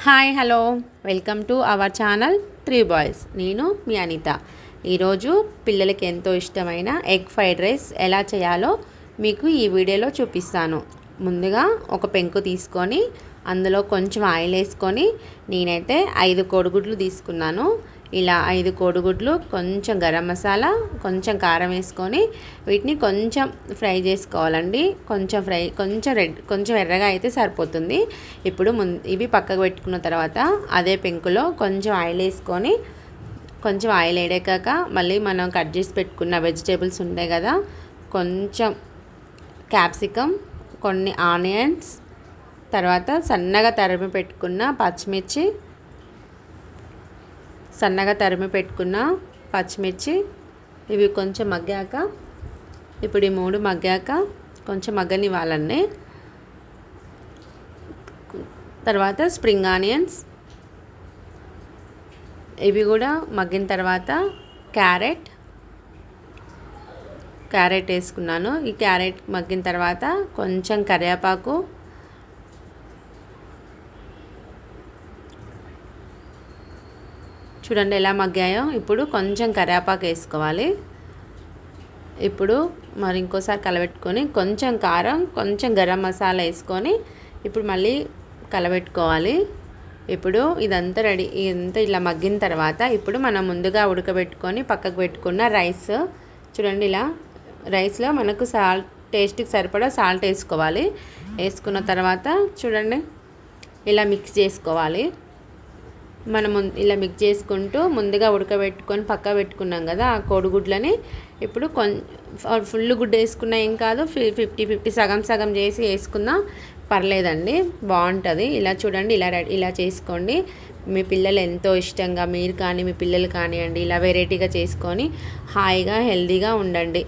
Hi hello welcome to our channel three boys. నేను మీ అనిత. ఈరోజు పిల్లలకి ఎంతో ఇష్టమైన ఎగ్ ఫ్రైడ్ రైస్ ఎలా చేయాలో మీకు ఈ వీడియోలో చూపిస్తాను. ముందుగా ఒక పెంకు తీసుకొని అందులో కొంచెం ఆయిల్ వేసుకొని నేనైతే 5 కోడిగుడ్లు తీసుకున్నాను. ఇలా 5 కోడిగుడ్లు, కొంచెం గరం మసాలా, కొంచెం కారం వేసుకొని వీటిని కొంచెం ఫ్రై చేసుకోవాలండి. కొంచెం ఎర్రగా అయితే సరిపోతుంది. ఇప్పుడు ఇవి పక్కకు పెట్టుకున్న తర్వాత అదే పెంకులో కొంచెం ఆయిల్ వేసుకొని, కొంచెం ఆయిల్ వేడెక్కాక మళ్ళీ మనం కట్ చేసి పెట్టుకున్న వెజిటేబుల్స్ ఉంటాయి కదా, కొంచెం క్యాప్సికమ్, కొన్ని ఆనియన్స్, తర్వాత సన్నగా తరిమి పెట్టుకున్న పచ్చిమిర్చి, ఇవి కొంచెం మగ్గాక, ఇప్పుడు ఈ 3 మగ్గాక కొంచెం మగ్గనివ్వాలండి. తర్వాత స్ప్రింగ్ ఆనియన్స్, ఇవి కూడా మగ్గిన తర్వాత క్యారెట్ వేసుకున్నాను. ఈ క్యారెట్ మగ్గిన తర్వాత కొంచెం కరివేపాకు, చూడండి ఎలా మగ్గాయో. ఇప్పుడు కొంచెం కరివేపాకు వేసుకోవాలి. ఇప్పుడు మరి ఇంకోసారి కలబెట్టుకొని కొంచెం కారం, కొంచెం గరం మసాలా వేసుకొని ఇప్పుడు మళ్ళీ కలబెట్టుకోవాలి. ఇప్పుడు ఇదంతా ఇలా మగ్గిన తర్వాత ఇప్పుడు మనం ముందుగా ఉడకబెట్టుకొని పక్కకు పెట్టుకున్న రైస్, చూడండి ఇలా రైస్లో మనకు టేస్ట్కి సరిపడా సాల్ట్ వేసుకోవాలి. వేసుకున్న తర్వాత చూడండి ఇలా మిక్స్ చేసుకోవాలి. మనం ఇలా మిక్స్ చేసుకుంటూ ముందుగా ఉడకబెట్టుకొని పక్క పెట్టుకున్నాం కదా ఆ కోడిగుడ్లని ఇప్పుడు ఫుల్ గుడ్డు వేసుకున్నా ఏం కాదు, 50-50 సగం చేసి వేసుకున్నా పర్లేదండి, బాగుంటుంది. ఇలా చూడండి, ఇలా చేసుకోండి. మీ పిల్లలు ఎంతో ఇష్టంగా, మీరు కానీ మీ పిల్లలు కానివ్వండి, ఇలా వెరైటీగా చేసుకొని హాయిగా హెల్తీగా ఉండండి.